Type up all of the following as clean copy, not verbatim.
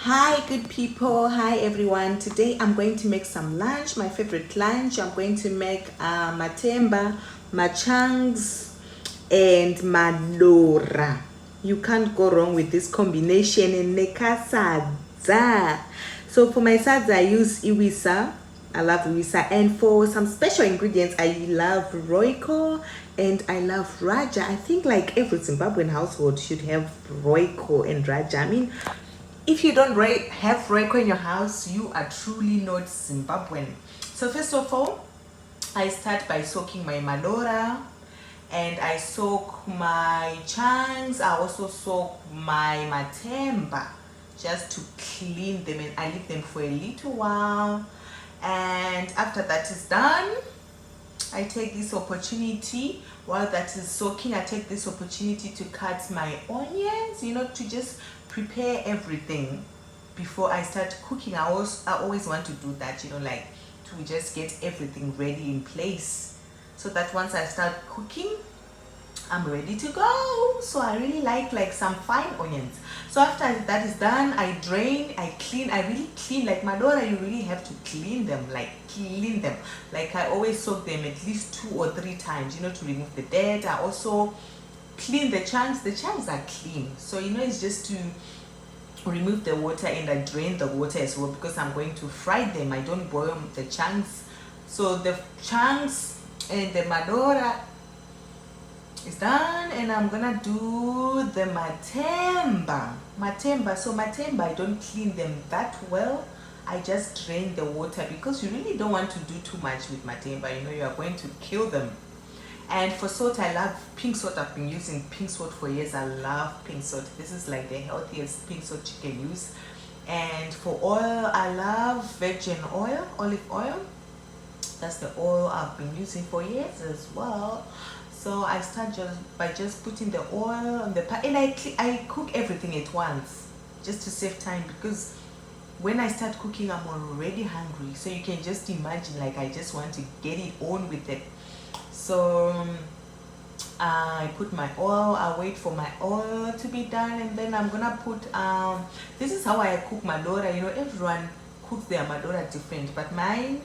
Hi, good people. Hi, everyone. Today I'm going to make some lunch, my favorite lunch. I'm going to make matemba, machangs, and malora. You can't go wrong with this combination. And nekasadza. So for my sadza, I use iwisa. I love iwisa. And for some special ingredients, I love roiko and I love raja. I think like every Zimbabwean household should have roiko and raja. I mean, if you don't have Reiko in your house, you are truly not Zimbabwean. So first of all, I start by soaking my malora and I soak my chunks. I also soak my matemba just to clean them, and I leave them for a little while. And after that is done, I take this opportunity while that is soaking. I take this opportunity to cut my onions, to just prepare everything before I start cooking. I always want to do that, like to just get everything ready in place so that once I start cooking, I'm ready to go. So I really like some fine onions. So after that is done, I drain, I clean. I really clean. Like madora, you really have to clean them. Like I always soak them at least 2 or 3 times, to remove the dirt. I also clean the chunks. The chunks are clean. So it's just to remove the water, and I drain the water as well because I'm going to fry them. I don't boil the chunks. So the chunks and the madora is done, and I'm gonna do the matemba. So matemba, I don't clean them that well. I just drain the water because you really don't want to do too much with matemba. You are going to kill them. And for salt, I love pink salt. I've been using pink salt for years. I love pink salt. This is like the healthiest pink salt you can use. And for oil, I love virgin oil, olive oil. That's the oil I've been using for years as well. So I start by putting the oil on the pan, and I cook everything at once just to save time, because when I start cooking, I'm already hungry. So you can just imagine, like, I just want to get it on with it. So I put my oil, I wait for my oil to be done, and then I'm gonna put this is how I cook madora. Everyone cooks their madora different, but mine,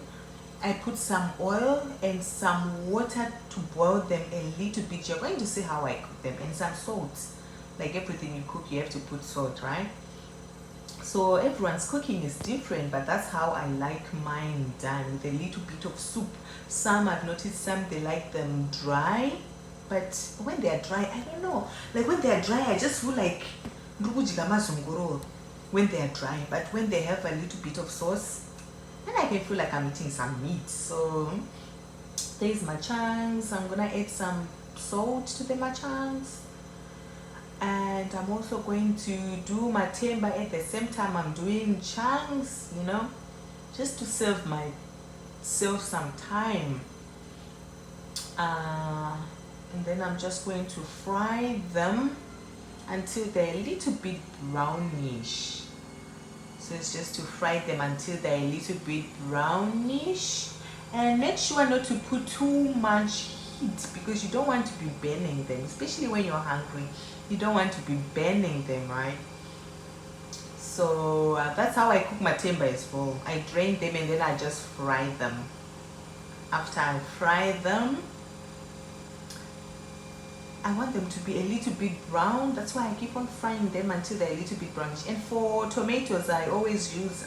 I put some oil and some water to boil them a little bit. You're going to see how I cook them, and some salt. Like everything you cook, you have to put salt, right? So everyone's cooking is different, but that's how I like mine done, with a little bit of soup. Some, I've noticed, some they like them dry, but when they are dry, I don't know. Like when they are dry, I just feel like when they are dry, but when they have a little bit of sauce, then I can feel like I'm eating some meat. So there's my chunks. I'm gonna add some salt to the machangs, and I'm also going to do my matemba at the same time I'm doing chunks, just to save myself some time. And then I'm just going to fry them until they're a little bit brownish. So it's just to fry them until they're a little bit brownish, and make sure not to put too much heat, because you don't want to be burning them, especially when you're hungry. You don't want to be burning them, right? So that's how I cook my matemba as well. I drain them and then I just fry them. After I fry them, I want them to be a little bit brown. That's why I keep on frying them until they're a little bit brownish. And for tomatoes, I always use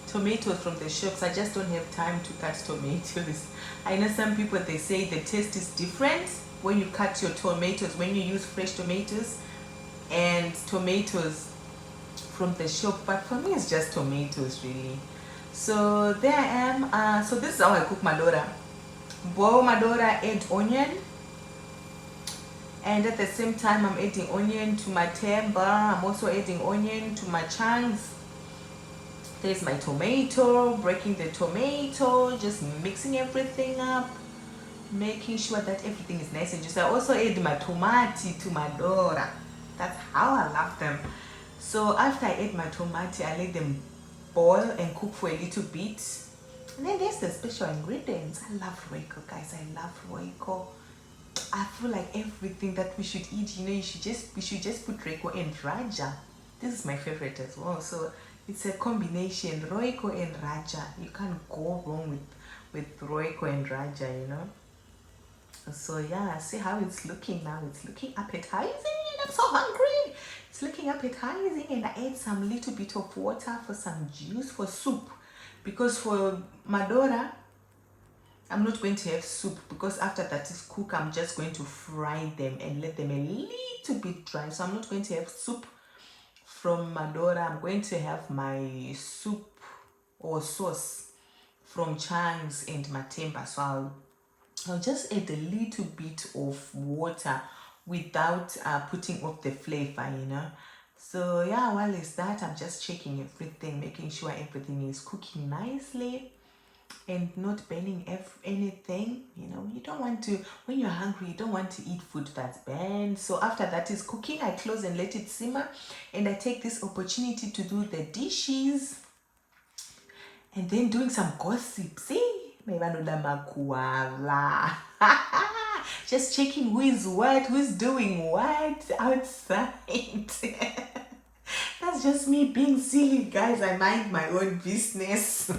tomatoes from the shops. I just don't have time to cut tomatoes. I know some people, they say the taste is different when you cut your tomatoes, when you use fresh tomatoes and tomatoes from the shop, but for me it's just tomatoes really. So there I am. So this is how I cook madora. Boil madora, add onion, and at the same time I'm adding onion to my matemba. I'm also adding onion to my chunks. There's my tomato, breaking the tomato, just mixing everything up, making sure that everything is nice and juicy. I also add my tomati to my madora. That's how I love them. So after I add my tomati, I let them boil and cook for a little bit. And then there's the special ingredients. I love roiko, guys. I love roiko. I feel like everything that we should eat, we should just put roiko and raja. This is my favorite as well. So it's a combination, Royco and Raja. You can't go wrong with Royco and Raja, you know. So yeah, see how it's looking now. It's looking appetizing. I'm so hungry. It's looking appetizing, and I add some little bit of water for some juice for soup, because for Madora I'm not going to have soup, because after that is cooked, I'm just going to fry them and let them a little bit dry. So I'm not going to have soup from Madora. I'm going to have my soup or sauce from Chang's and Matemba. So I'll just add a little bit of water without putting off the flavor, you know. So yeah, while it's that, I'm just checking everything, making sure everything is cooking nicely and not burning anything. You know, you don't want to, when you're hungry, you don't want to eat food that's burned. So after that is cooking, I close and let it simmer, and I take this opportunity to do the dishes and then doing some gossip. See, just checking who is what, who's doing what outside. That's just me being silly, guys. I mind my own business.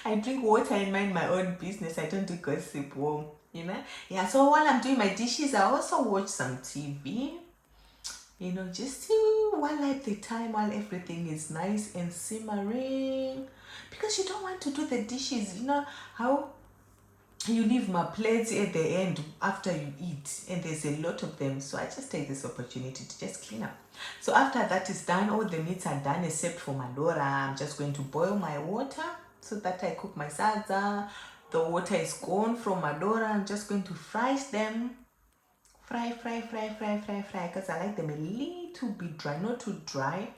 I drink water and mind my own business. I don't do gossip, you know. Yeah, so while I'm doing my dishes, I also watch some TV, you know, just to while at the time, while everything is nice and simmering, because you don't want to do the dishes. You know how you leave my plates at the end after you eat, and there's a lot of them. So I just take this opportunity to just clean up. So after that is done, all the meats are done except for Madora. I'm just going to boil my water so that I cook my salsa. The water is gone from Madora. I'm just going to fry them. Fry, because I like them a little bit dry, not too dry,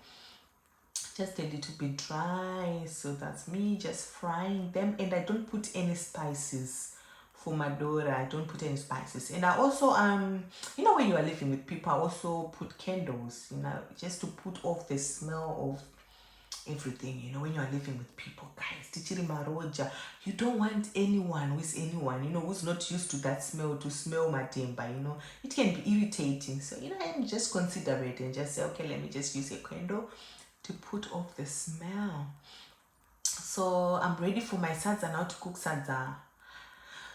just a little bit dry. So that's me just frying them, and I don't put any spices for Madora. I don't put any spices. And I also you know, when you are living with people, I also put candles, you know, just to put off the smell of everything. You know, when you are living with people, guys, tichiri maroja, you don't want anyone who's anyone, you know, who's not used to that smell to smell matemba. You know, it can be irritating. So, you know, I'm just considerate and just say, okay, let me just use a candle to put off the smell. So I'm ready for my salsa now to cook salsa.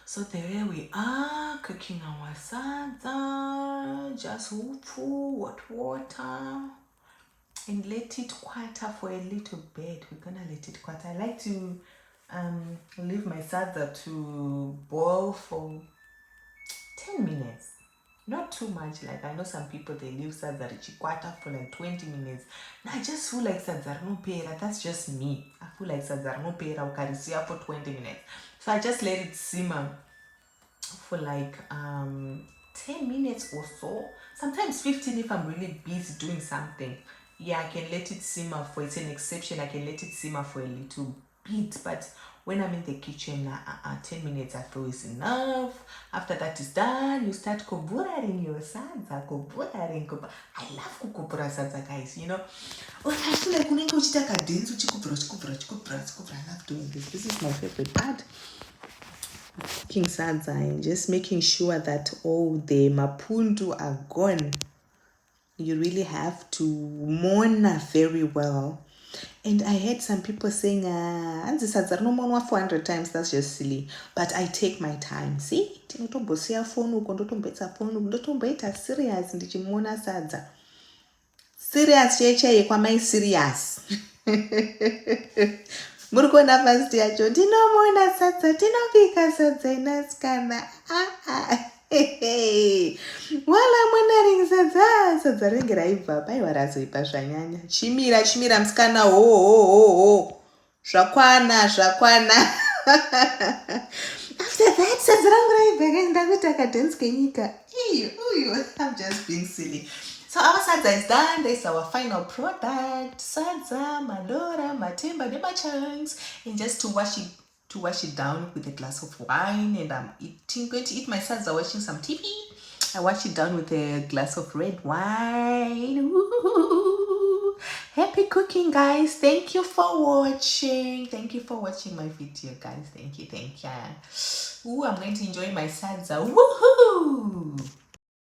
So there we are, cooking our salsa. Just hot water, and let it quiet for a little bit. We're gonna let it quiet. I like to leave my salsa to boil for 10 minutes. Not too much. Like, I know some people, they leave salsa richikwata for like 20 minutes. Now I just feel like salsa no pera. That's just me. I feel like salsa no pera ukarisia for 20 minutes. So I just let it simmer for like 10 minutes or so. Sometimes 15 if I'm really busy doing something. Yeah, I can let it simmer for, it's an exception, I can let it simmer for a little bit. But when I'm in the kitchen, 10 minutes I feel is enough. After that is done, you start koburing your salsa. I love kukubura salsa, guys, you know. Oh, I feel like unenge uchitaka dance uchikubura. I love doing this. This is my favorite part. Cooking salsa and just making sure that all the mapundu are gone. You really have to mourn very well. And I heard some people saying, "Anzi sadza rinomonwa 400 times." That's just silly. But I take my time. See, tinotombosiya phone uko ndotombetsa phone uko ndotomboita serious ndichimona sadza. Serious cheche kwamai serious. Muri kuona fast yacho, tinomona sadza, tinopika sadza inasikana. Wala mwanaring sadza ringe raibva paiwa razoipa zvanyanya. Chimira musikana, ho zvakwana. After that sadza rangu raibva kaenda kutaka dance kenyika. I'm just being silly. So our sadza is done. This is our final product. Sadza, Madora, Matemba, the chunks, and just to wash it down with a glass of wine. And I'm going to eat my salsa, watching some TV. I wash it down with a glass of red wine. Ooh. Happy cooking, guys. Thank you for watching. Thank you for watching my video, guys. Thank you. Ooh, I'm going to enjoy my salsa. Woohoo!